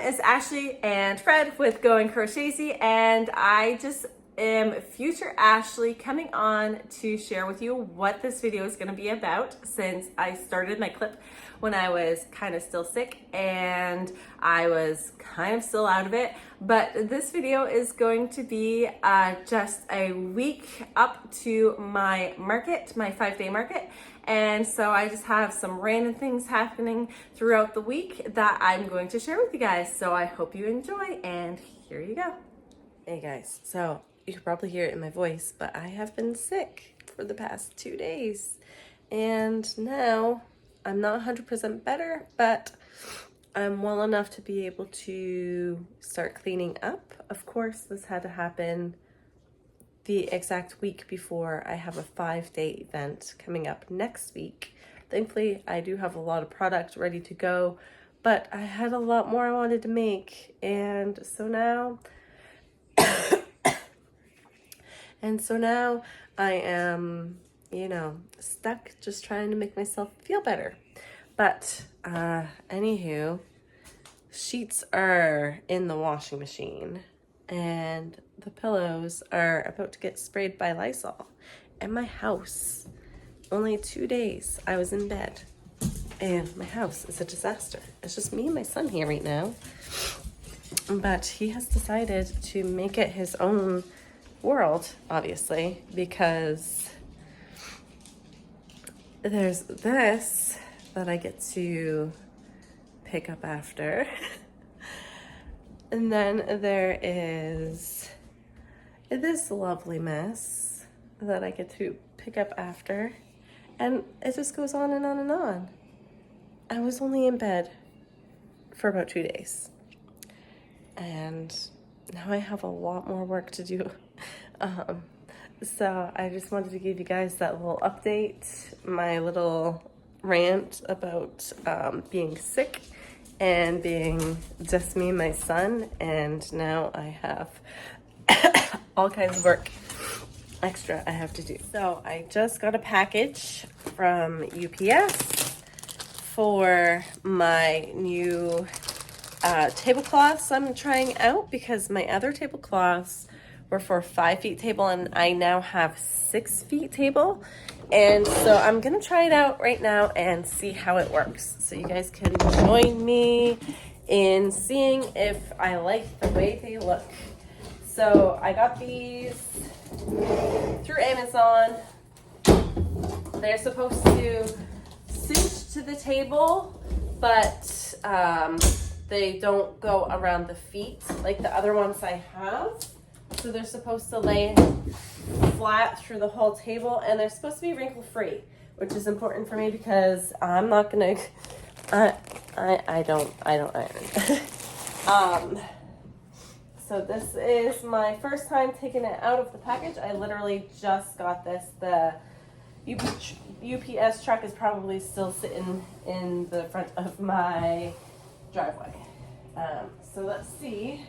it's Ashley and Fred with Going Crochetzy, and I just am future Ashley coming on to share with you what this video is going to be about, since I started my clip when I was kind of still sick and I was kind of still out of it. But this video is going to be just a week up to my market, my 5-day market. And so I just have some random things happening throughout the week that I'm going to share with you guys. So I hope you enjoy, and here you go. Hey guys, so you can probably hear it in my voice, but I have been sick for the past 2 days. And now I'm not 100% better, but I'm well enough to be able to start cleaning up. Of course, this had to happen the exact week before I have a 5-day event coming up next week. Thankfully, I do have a lot of product ready to go, but I had a lot more I wanted to make. And so now, I am, stuck just trying to make myself feel better. But anywho, sheets are in the washing machine and the pillows are about to get sprayed by Lysol. And my house, only 2 days I was in bed and my house is a disaster. It's just me and my son here right now. But he has decided to make it his own world, obviously, because there's this that I get to pick up after. And then there is this lovely mess that I get to pick up after. And it just goes on and on and on. I was only in bed for about 2 days. And now I have a lot more work to do. So I just wanted to give you guys that little update, my little rant about being sick and being just me and my son. And now I have all kinds of work extra I have to do. So I just got a package from UPS for my new tablecloths I'm trying out, because my other tablecloths were for 5 feet table and I now have 6 feet table. And so I'm gonna try it out right now and see how it works, so you guys can join me in seeing if I like the way they look. So I got these through Amazon. They're supposed to cinch to the table, but they don't go around the feet like the other ones I have. So they're supposed to lay flat through the whole table, and they're supposed to be wrinkle free, which is important for me because I'm not gonna I don't iron. So this is my first time taking it out of the package. I literally just got this. The UPS truck is probably still sitting in the front of my driveway. So let's see.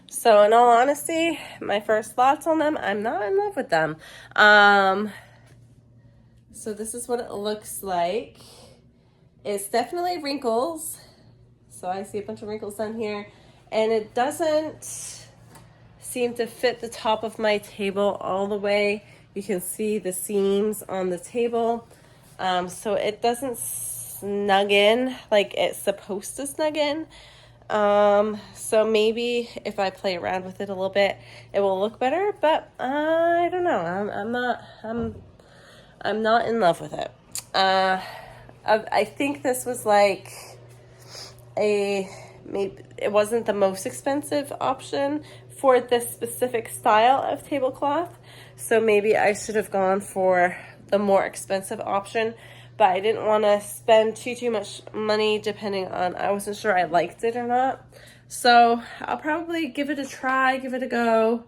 So in all honesty, my first thoughts on them, I'm not in love with them. So this is what it looks like. It's definitely wrinkles. So I see a bunch of wrinkles on here, and it doesn't seem to fit the top of my table all the way. You can see the seams on the table. So it doesn't snug in like it's supposed to snug in. So maybe if I play around with it a little bit, it will look better, but I don't know. I'm not in love with it. I think this was like maybe it wasn't the most expensive option for this specific style of tablecloth. So maybe I should have gone for the more expensive option, but I didn't want to spend too much money depending on, I wasn't sure I liked it or not. So I'll probably give it a try, give it a go.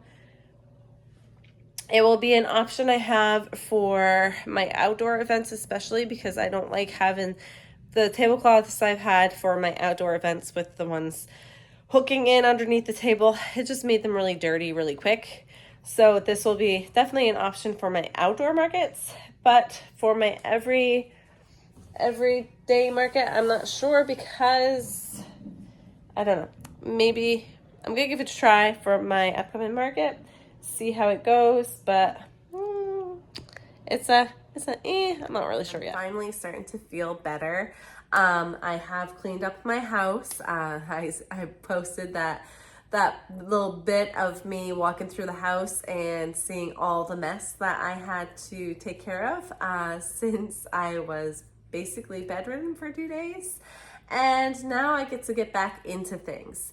It will be an option I have for my outdoor events, especially because I don't like having the tablecloths I've had for my outdoor events with the ones hooking in underneath the table. It just made them really dirty really quick. So this will be definitely an option for my outdoor markets, but for my everyday market, I'm not sure because I don't know. Maybe I'm gonna give it a try for my upcoming market, see how it goes, but I'm not really sure yet. I'm finally starting to feel better. I have cleaned up my house. I posted that little bit of me walking through the house and seeing all the mess that I had to take care of since I was basically bedridden for 2 days. And now I get back into things.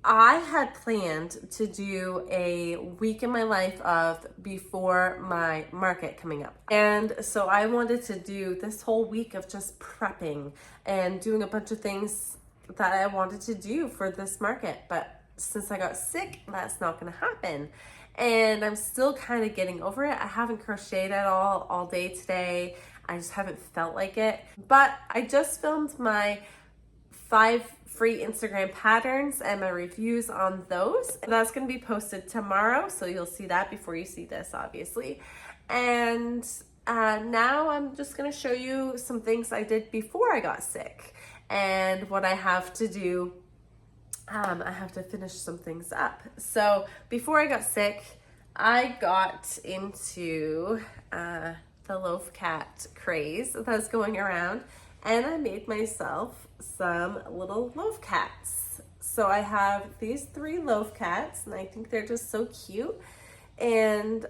I had planned to do a week in my life of before my market coming up. And so I wanted to do this whole week of just prepping and doing a bunch of things that I wanted to do for this market. But since I got sick, that's not gonna happen. And I'm still kind of getting over it. I haven't crocheted at all day today. I just haven't felt like it. But I just filmed my 5 free Instagram patterns and my reviews on those. That's going to be posted tomorrow, so you'll see that before you see this, obviously. And now I'm just going to show you some things I did before I got sick and what I have to do. I have to finish some things up. So before I got sick, I got into the Loaf Cat craze that's going around, and I made myself some little loaf cats. So I have these 3 loaf cats, and I think they're just so cute and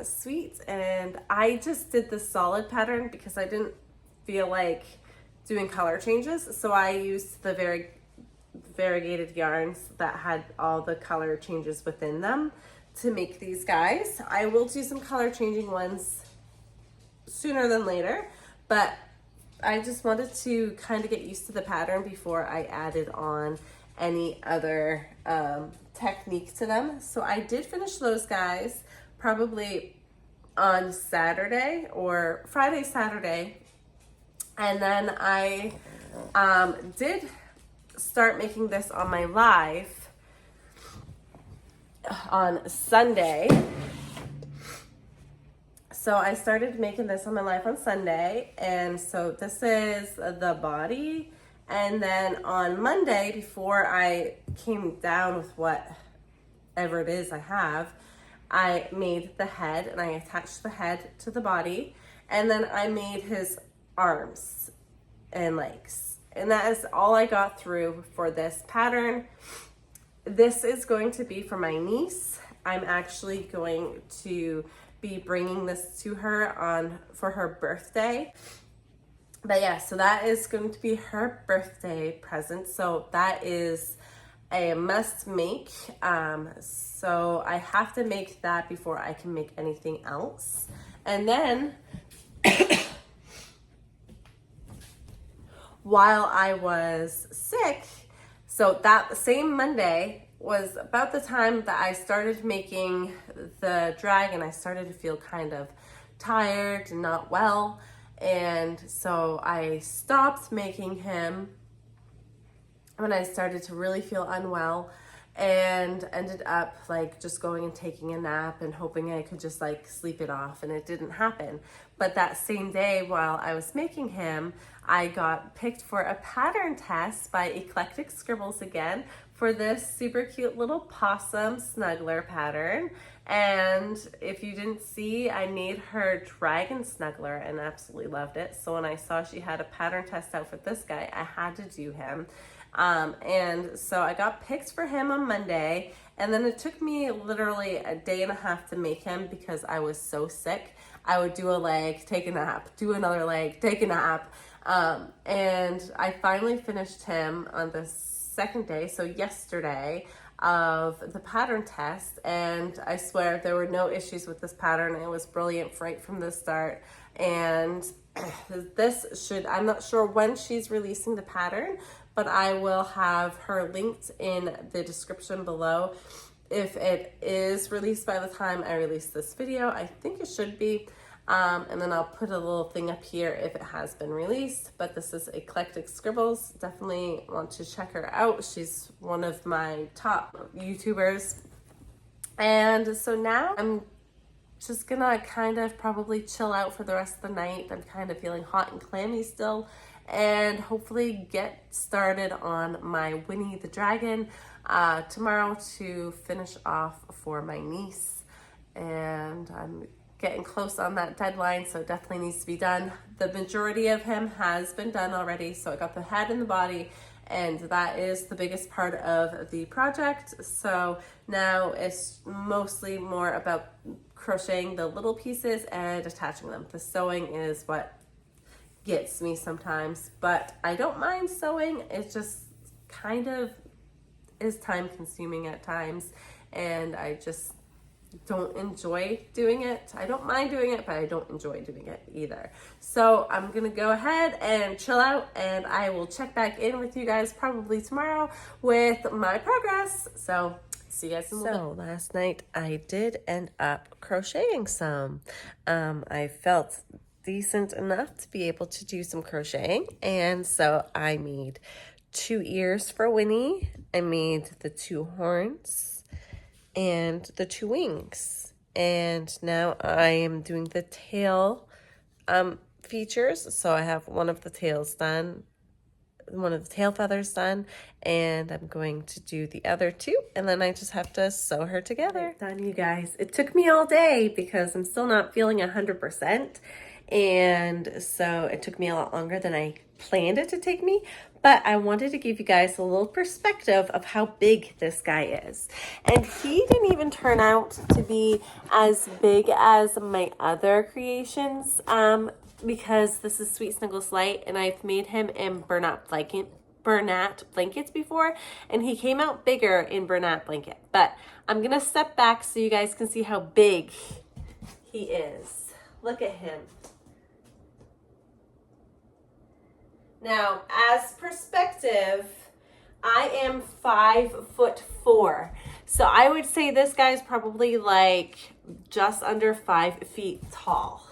sweet. And I just did the solid pattern because I didn't feel like doing color changes. So I used the variegated yarns that had all the color changes within them to make these guys. I will do some color changing ones sooner than later, but I just wanted to kind of get used to the pattern before I added on any other technique to them. So I did finish those guys probably on Saturday or Friday, Saturday. And then I did start making this on my live on Sunday. So I started making this on my live on Sunday, and so this is the body. And then on Monday, before I came down with whatever it is I have, I made the head, and I attached the head to the body, and then I made his arms and legs. And that is all I got through for this pattern. This is going to be for my niece. I'm actually going to be bringing this to her for her birthday. But yeah, so that is going to be her birthday present. So that is a must make. So I have to make that before I can make anything else. And then while I was sick, so that same Monday was about the time that I started making the dragon. I started to feel kind of tired and not well. And so I stopped making him when I started to really feel unwell, and ended up like just going and taking a nap and hoping I could just like sleep it off, and it didn't happen. But that same day while I was making him, I got picked for a pattern test by Eclectic Scribbles again for this super cute little possum snuggler pattern. And if you didn't see, I made her dragon snuggler and absolutely loved it. So when I saw she had a pattern test out for this guy, I had to do him. And so I got picked for him on Monday, and then it took me literally a day and a half to make him because I was so sick. I would do a leg, take a nap, do another leg, take a nap. And I finally finished him on the second day, so yesterday, of the pattern test, and I swear there were no issues with this pattern. It was brilliant right from the start. And I'm not sure when she's releasing the pattern, but I will have her linked in the description below. if it is released by the time I release this video. I think it should be. And then I'll put a little thing up here if it has been released. But this is Eclectic Scribbles. Definitely want to check her out. She's one of my top YouTubers. And so now I'm just gonna kind of probably chill out for the rest of the night. I'm kind of feeling hot and clammy still, and hopefully get started on my Winnie the Dragon tomorrow to finish off for my niece. And I'm getting close on that deadline, so it definitely needs to be done. The majority of him has been done already, so I got the head and the body, and that is the biggest part of the project. So now it's mostly more about crocheting the little pieces and attaching them. The sewing is what gets me sometimes, but I don't mind sewing. It just kind of is time consuming at times, and I just don't enjoy doing it. I don't mind doing it, but I don't enjoy doing it either. So I'm gonna go ahead and chill out, and I will check back in with you guys probably tomorrow with my progress. So see you guys in a little bit. So last night I did end up crocheting some. I felt decent enough to be able to do some crocheting, and so I made 2 ears for Winnie. I made the 2 horns and the 2 wings, and now I am doing the tail features. So I have one of the tails done, one of the tail feathers done, and I'm going to do the other 2, and then I just have to sew her together. Done, you guys. It took me all day because I'm still not feeling 100%, and so it took me a lot longer than I planned it to take me, but I wanted to give you guys a little perspective of how big this guy is. And he didn't even turn out to be as big as my other creations, because this is Sweet Snuggles Light, and I've made him in Bernat blankets before, and he came out bigger in Bernat blanket. But I'm gonna step back so you guys can see how big he is. Look at him. Now, as perspective, I am 5'4". So I would say this guy's probably like just under 5 feet tall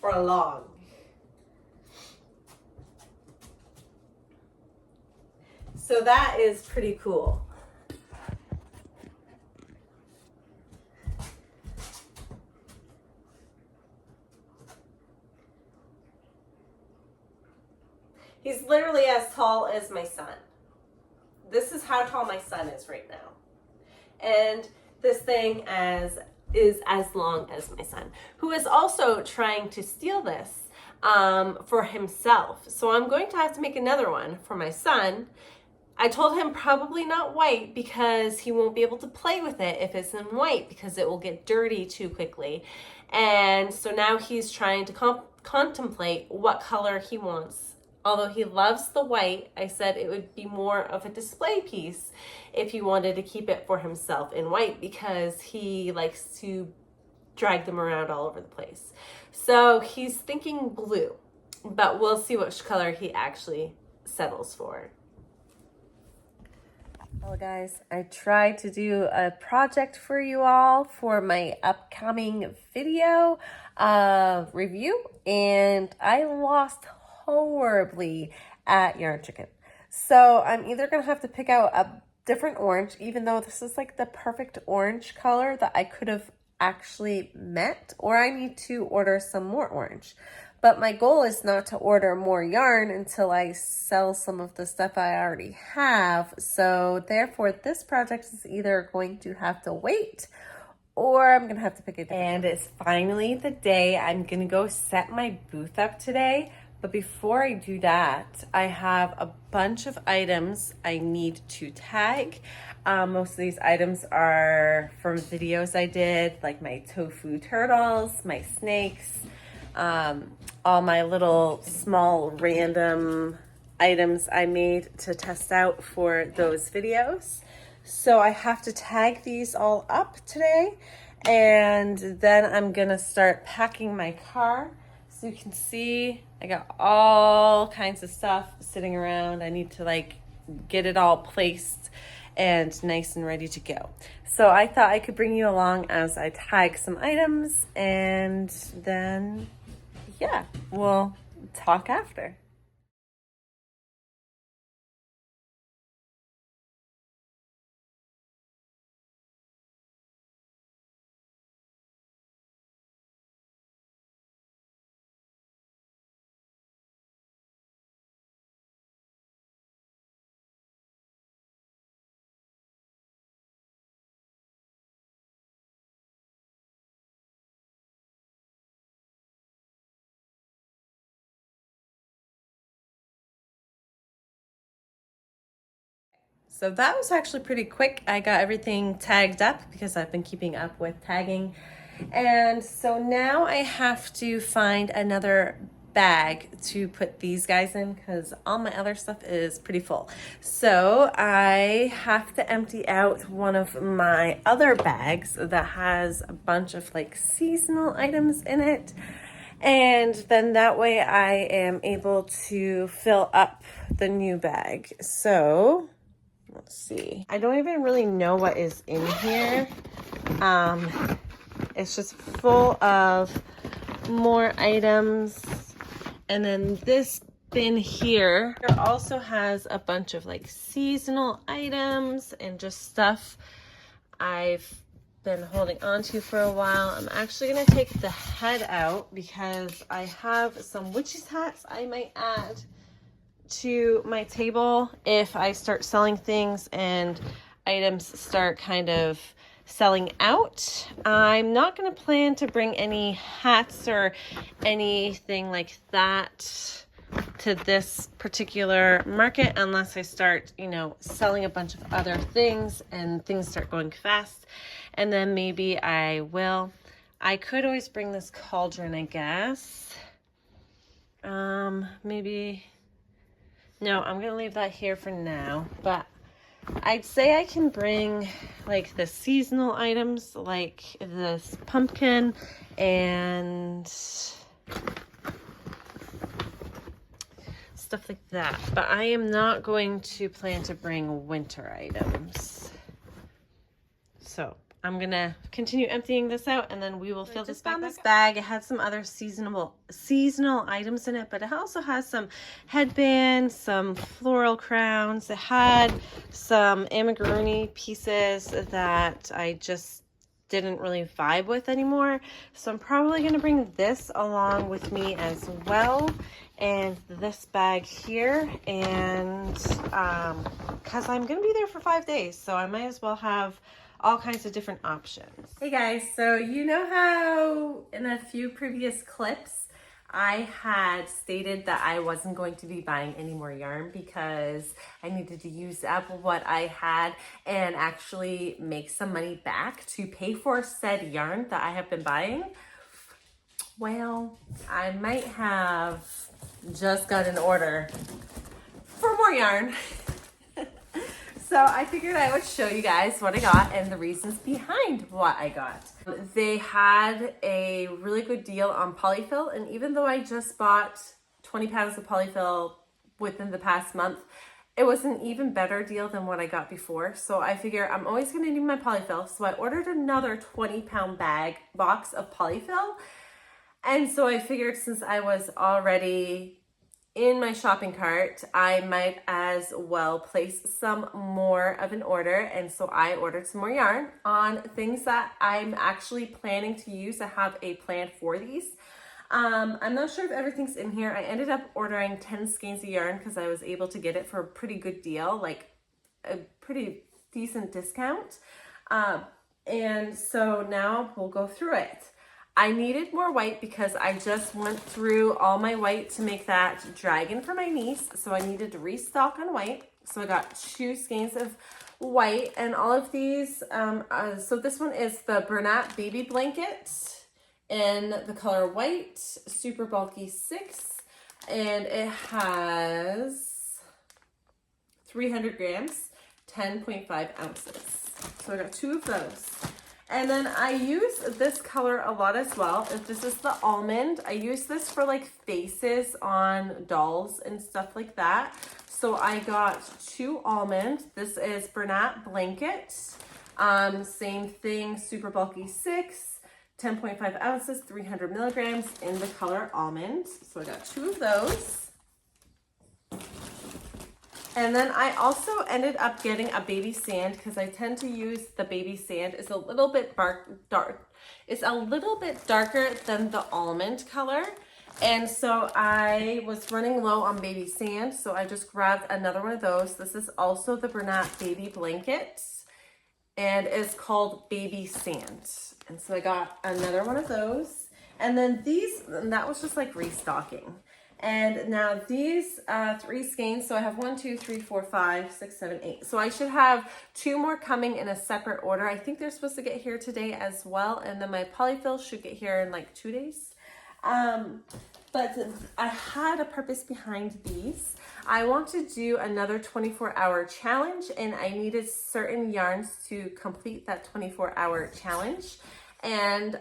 or long. So that is pretty cool. He's literally as tall as my son. This is how tall my son is right now. And this thing is as long as my son, who is also trying to steal this for himself. So I'm going to have to make another one for my son. I told him probably not white because he won't be able to play with it if it's in white, because it will get dirty too quickly. And so now he's trying to contemplate what color he wants. Although he loves the white, I said it would be more of a display piece if he wanted to keep it for himself in white, because he likes to drag them around all over the place. So he's thinking blue, but we'll see which color he actually settles for. Well, guys, I tried to do a project for you all for my upcoming video review, and I lost horribly at Yarn Chicken. So I'm either going to have to pick out a different orange, even though this is like the perfect orange color that I could have actually met, or I need to order some more orange. But my goal is not to order more yarn until I sell some of the stuff I already have. So therefore, this project is either going to have to wait, or I'm going to have to pick a different. And it's finally the day I'm going to go set my booth up today. But before I do that, I have a bunch of items I need to tag. Most of these items are from videos I did, like my tofu turtles, my snakes, all my little small random items I made to test out for those videos. So I have to tag these all up today, and then I'm gonna start packing my car. So you can see I got all kinds of stuff sitting around. I need to like get it all placed and nice and ready to go. So I thought I could bring you along as I tag some items, and then yeah, we'll talk after. So that was actually pretty quick. I got everything tagged up because I've been keeping up with tagging. And so now I have to find another bag to put these guys in because all my other stuff is pretty full. So I have to empty out one of my other bags that has a bunch of like seasonal items in it. And then that way I am able to fill up the new bag. So let's see. I don't even really know what is in here. It's just full of more items. And then this bin here also has a bunch of like seasonal items and just stuff I've been holding on to for a while. I'm actually going to take the head out because I have some witches hats I might add to my table if I start selling things and items start kind of selling out. I'm not going to plan to bring any hats or anything like that to this particular market unless I start, you know, selling a bunch of other things and things start going fast, and then maybe I will. I could always bring this cauldron, I guess. Maybe no, I'm gonna leave that here for now, but I'd say I can bring like the seasonal items like this pumpkin and stuff like that, but I am not going to plan to bring winter items. So I'm gonna continue emptying this out and then we will fill this bag. This bag, it had some other seasonal items in it, but it also has some headbands, some floral crowns. It had some amigurumi pieces that I just didn't really vibe with anymore. So I'm probably gonna bring this along with me as well, and this bag here, and because I'm gonna be there for 5 days, so I might as well have all kinds of different options. Hey guys, so you know how in a few previous clips I had stated that I wasn't going to be buying any more yarn because I needed to use up what I had and actually make some money back to pay for said yarn that I have been buying? Well, I might have just got an order for more yarn. So I figured I would show you guys what I got and the reasons behind what I got. They had a really good deal on polyfill, and even though I just bought 20 pounds of polyfill within the past month, it was an even better deal than what I got before. So I figure I'm always gonna need my polyfill. So I ordered another 20-pound box of polyfill. And so I figured since I was already in my shopping cart, I might as well place some more of an order. And so I ordered some more yarn on things that I'm actually planning to use. I have a plan for these. I'm not sure if everything's in here. I ended up ordering 10 skeins of yarn because I was able to get it for a pretty good deal, like a pretty decent discount. And so now we'll go through it. I needed more white because I just went through all my white to make that dragon for my niece. So I needed to restock on white. So I got 2 skeins of white, and all of these. So this one is the Bernat Baby Blanket in the color white, super bulky 6. And it has 300 grams, 10.5 ounces. So I got 2 of those. And then I use this color a lot as well. This is the almond. I use this for like faces on dolls and stuff like that. So I got 2 almond. This is Bernat Blanket. Same thing, super bulky 6, 10.5 ounces, 300 milligrams in the color almond. So I got 2 of those. And then I also ended up getting a baby sand because I tend to use the baby sand. It's a little bit dark. It's a little bit darker than the almond color. And so I was running low on baby sand, so I just grabbed another one of those. This is also the Bernat Baby Blanket, and it's called Baby Sand. And so I got another one of those. And then these, and that was just like restocking. And now these 3 skeins, so I have 1, 2, 3, 4, 5, 6, 7, 8. So I should have 2 more coming in a separate order. I think they're supposed to get here today as well. And then my polyfill should get here in like 2 days. But I had a purpose behind these. I want to do another 24-hour challenge, and I needed certain yarns to complete that 24-hour challenge. And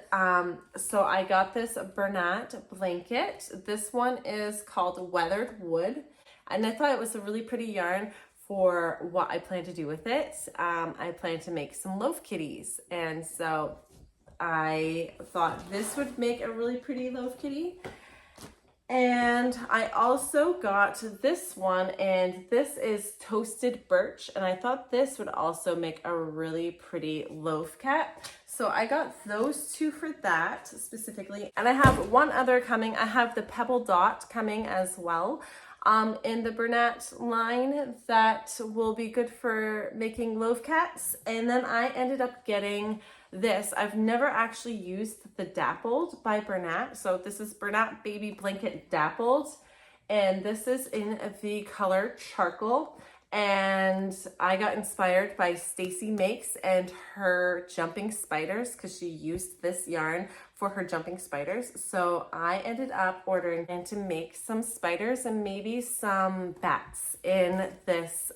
so I got this Bernat blanket. This one is called Weathered Wood, and I thought it was a really pretty yarn for what I plan to do with it. I plan to make some loaf kitties, and so I thought this would make a really pretty loaf kitty. And I also got this one, and this is Toasted Birch, and I thought this would also make a really pretty loaf cat. So I got those 2 for that specifically. And I have one other coming. I have the Pebble Dot coming as well in the Bernat line that will be good for making loaf cats. And then I ended up getting this. I've never actually used the Dappled by Bernat. So this is Bernat Baby Blanket Dappled, and this is in the color Charcoal. And I got inspired by Stacy Makes and her jumping spiders because she used this yarn for her jumping spiders. So I ended up ordering and to make some spiders and maybe some bats in this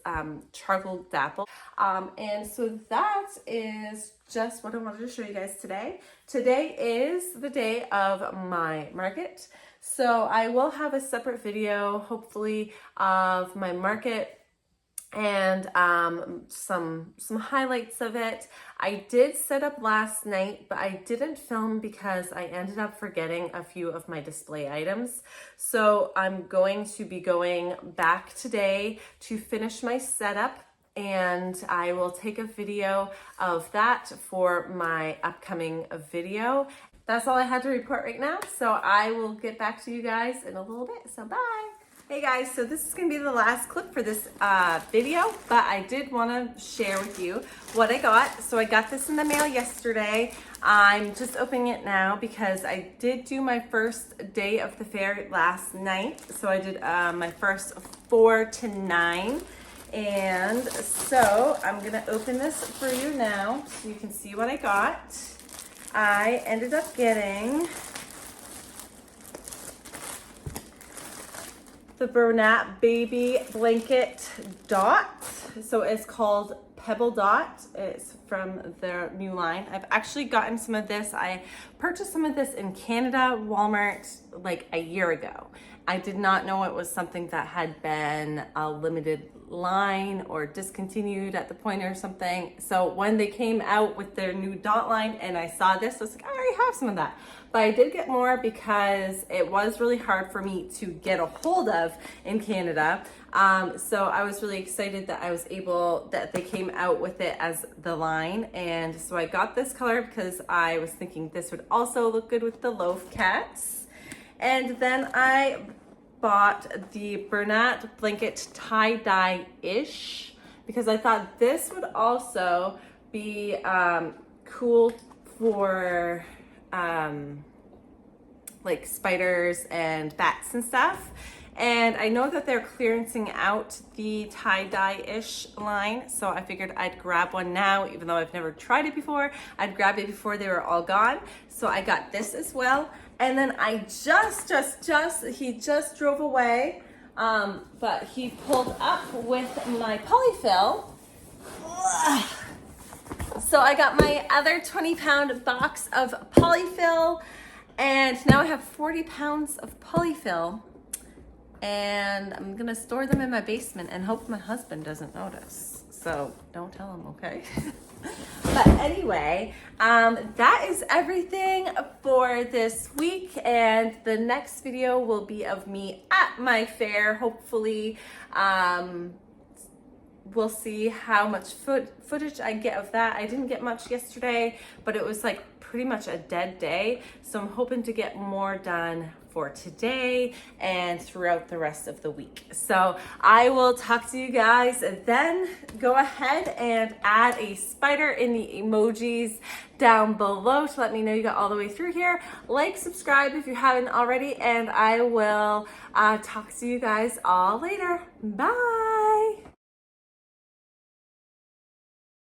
charcoal dapple. And so that is just what I wanted to show you guys today. Today is the day of my market. So I will have a separate video, hopefully, of my market and some highlights of it. I did set up last night, but I didn't film because I ended up forgetting a few of my display items. So I'm going to be going back today to finish my setup, and I will take a video of that for my upcoming video. That's all I had to report right now. So I will get back to you guys in a little bit. So bye. Hey guys, so this is going to be the last clip for this video, but I did want to share with you what I got. So I got this in the mail yesterday. I'm just opening it now because I did do my first day of the fair last night. So I did my first 4 to 9. And so I'm going to open this for you now so you can see what I got. I ended up getting the Bernat Baby Blanket Dot. So it's called Pebble Dot. It's from their new line. I've actually gotten some of this. I purchased some of this in Canada, Walmart, like a year ago. I did not know it was something that had been a limited line or discontinued at the point or something. So when they came out with their new dot line and I saw this, I was like, I already have some of that. But I did get more because it was really hard for me to get a hold of in Canada. So I was really excited that I was able, that they came out with it as the line. And so I got this color because I was thinking this would also look good with the Loaf Cats. And then I bought the Bernat Blanket tie-dye-ish because I thought this would also be cool for like spiders and bats and stuff. And I know that they're clearancing out the tie-dye-ish line, so I figured I'd grab one now, even though I've never tried it before. I'd grab it before they were all gone. So I got this as well. And then I he just drove away, but he pulled up with my polyfill. So I got my other 20-pound box of polyfill, and now I have 40 pounds of polyfill, and I'm gonna store them in my basement and hope my husband doesn't notice. So don't tell him, okay? But anyway, that is everything for this week, and the next video will be of me at my fair, hopefully. We'll see how much footage I get of that. I didn't get much yesterday, but it was like pretty much a dead day. So I'm hoping to get more done for today and throughout the rest of the week. So I will talk to you guys then. Go ahead and add a spider in the emojis down below to let me know you got all the way through here. Like, subscribe if you haven't already, and I will talk to you guys all later. Bye.